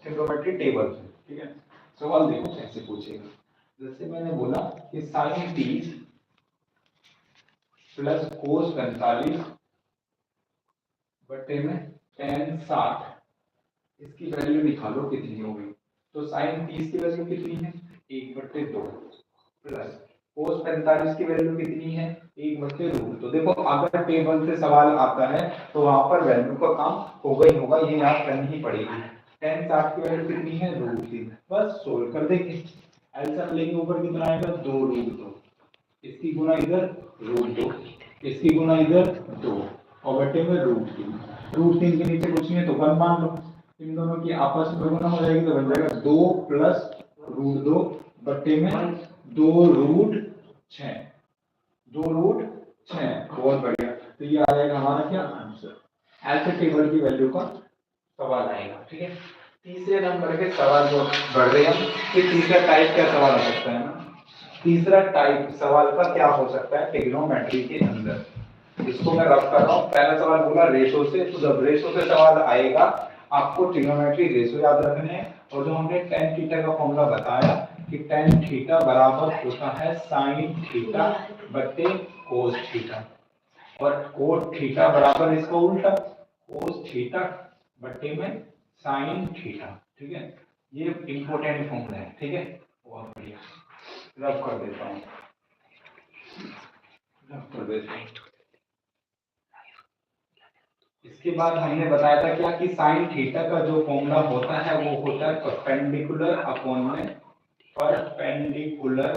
Trigonometry table से। ठीक है, सवाल देखो कैसे पूछेगा। जैसे मैंने बोला कि sin 30 प्लस cos 45 बटे में tan 60, इसकी वैल्यू निकालो कितनी होगी। तो sin 30 की वैल्यू कितनी है 1/2 प्लस cos 45 की वैल्यू कितनी है 1/√। तो देखो अगर टेबल से सवाल आता है तो वहां पर वैल्यू का काम होगा ही होगा, ये याद करनी ही पड़ेगी। tan 60 की वैल्यू कितनी है √3, बस सोल्व कर देंगे। एलसीएम लेंगे, ऊपर कितना आएगा 2√2, इसकी गुना इधर √2, इसकी गुना इधर 2 और बटे में √3। √3 के नीचे कुछ नहीं है तो 1 मान लो, इन दोनों की आपस में गुना हो जाएगी तो बन जाएगा 2 प्लस √2 बटे में 2√6, 2√6। बहुत बढ़िया, तो ये आ जाएगा हमारा क्या आंसर। ऐसे टेबल की वैल्यू का सवाल आएगा। ठीक है, तीसरे नंबर के सवाल जो बढ़ रहे हैं कि तीसरा टाइप क्या सवाल हो सकता है ना, तीसरा टाइप सवाल का क्या हो सकता है ट्रिग्नोमेट्री के अंदर। इसको मैं रफ कर रहा हूँ। पहला सवाल बोला रेशो से, तो जब रेशो से सवाल आएगा आपको ट्रिग्नोमेट्री रेशो याद रखने हैं। और जो हमने tan थीटा का फॉर्मूला बताया कि tan थीटा बराबर होता है sin थीटा बटे cos थीटा, और cos थीटा बराबर इसका उल्टा cos थीटा बटे में sin थीटा। ठीक है, ये इंपॉर्टेंट फॉर्मूला है। ठीक है, बहुत बढ़िया, रफ कर देता हूँ, रफ कर देता हूँ। इसके बाद हमने बताया था क्या कि sin थीटा का जो फॉर्मूला होता है वो होता है परपेंडिकुलर अपॉन में, परपेंडिकुलर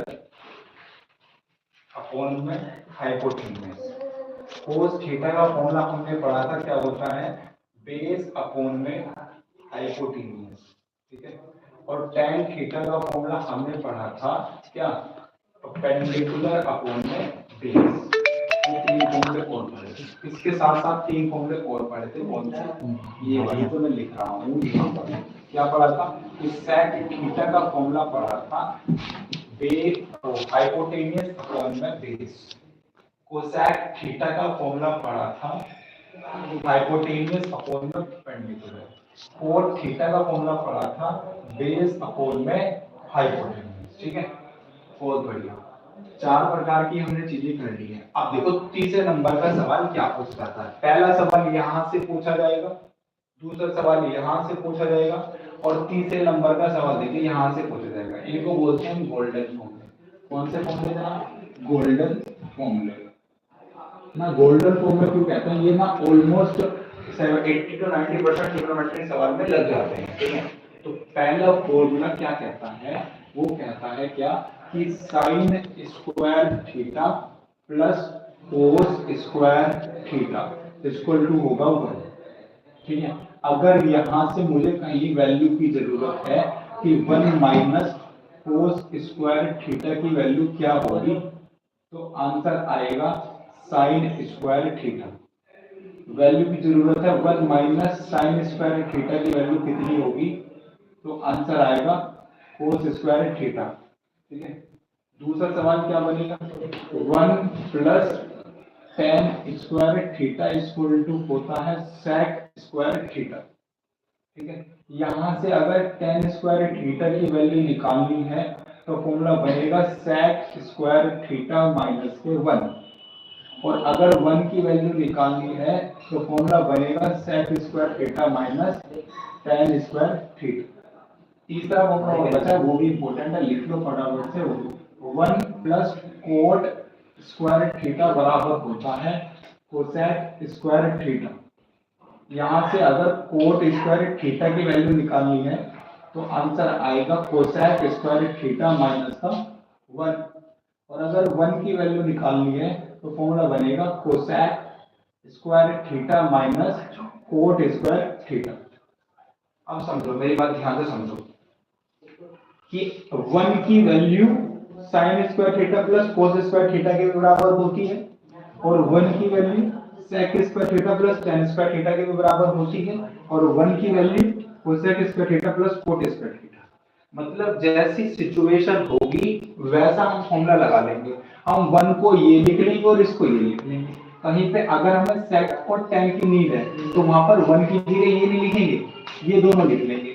अपॉन में हाइपोटेन्यूज। cos थीटा का फॉर्मूला हमने पढ़ा था क्या होता है बेस अपॉन में हाइपोटेन्यूज। ठीक है, और tan थीटा का फॉर्मूला हमने पढ़ा था क्या परपेंडिकुलर अपॉन में बेस। ये 3 फॉर्मूले और पढ़े थे, इसके साथ साथ 3 फॉर्मूले और पढ़े थे। कौन से, ये वाले तो मैं लिख रहा हूँ यहाँ पर। क्या पढ़ा था कि sec थीटा का फॉर्मूला पढ़ा था बेस हाइपोटेन्यूज अपॉन में बेस। कोसेक थीटा का फॉर्मूला पढ़ा था हाइपोटेन्यूज अपॉन में परपेंडिकुलर। कोट थीटा का फॉर्मूला पढ़ा था बेस अपॉन में हाइपोटेन्यूज। ठीक है, बहुत बढ़िया, 4 प्रकार की हमने चीजें कर ली है। अब देखो तीसरे नंबर का सवाल क्या पूछ जाता है। पहला सवाल यहाँ से पूछा जाएगा, दूसरा सवाल यहाँ से पूछा जाएगा, और तीसरे नंबर का सवाल देखिए यहाँ से पूछा जाएगा। इनको बोलते हैं गोल्डन फॉर्मूले। कौन से फॉर्मूले ना, गोल्डन फॉर्मूले ना। गोल्डन फॉर्मूला क्यों कहते हैं, ये ना ऑलमोस्ट 80 to 90% ट्रिग्नोमेट्री सवाल में लग जाते हैं। ठीक है, तो पहला फॉर्मूला क्या कहता है, वो कहता है क्या कि sin square theta plus cos square theta equal to होगा 1। ठीक है, अगर यहाँ से मुझे कहीं वैल्यू की जरूरत है कि 1 माइनस cos स्क्वायर थीटा की वैल्यू क्या होगी, तो आंसर आएगा sin स्क्वायर थीटा। वैल्यू की जरूरत है 1 माइनस sin स्क्वायर थीटा की वैल्यू कितनी होगी, तो आंसर आएगा cos स्क्वायर थीटा। ठीक है, दूसरा सवाल क्या बनेगा 1 plus tan square theta equal to होता है sec स्क्वायर थीटा। ठीक है, यहां से अगर tan स्क्वायर थीटा की वैल्यू निकालनी है तो फॉर्मूला बनेगा sec स्क्वायर थीटा माइनस के 1, और अगर 1 की वैल्यू निकालनी है तो फॉर्मूला बनेगा sec square theta minus tan square theta. तीसरा फॉर्मूला बचा वो भी इंपॉर्टेंट है, लिख लो फटाफट से। 1 प्लस कोट स्क्वायर थीटा बराबर होता है कोसेक स्क्वायर थीटा। यहां से अगर कोट स्क्वायर थीटा की वैल्यू निकालनी है तो आंसर आएगा कोसेक स्क्वायर थीटा माइनस का 1, और अगर 1 की वैल्यू निकालनी है तो फॉर्मूला बनेगा cosec square theta minus cot square theta. अब समझो, मेरी बात ध्यान से समझो कि 1 की value sin square theta plus cos square theta के बराबर होती है, और 1 की value sec square theta plus tan square theta के बराबर होती है, और 1 की value cosec square theta plus cot square theta. मतलब जैसी सिचुएशन होगी वैसा हम फॉर्मूला लगा लेंगे। हम 1 को ये लिख लेंगे और इसको ये लिख लेंगे। कहीं पे अगर हमें sec और tan की नीड है तो वहां पर 1 की जगह ये नहीं लिखेंगे, ये दोनों लिख लेंगे।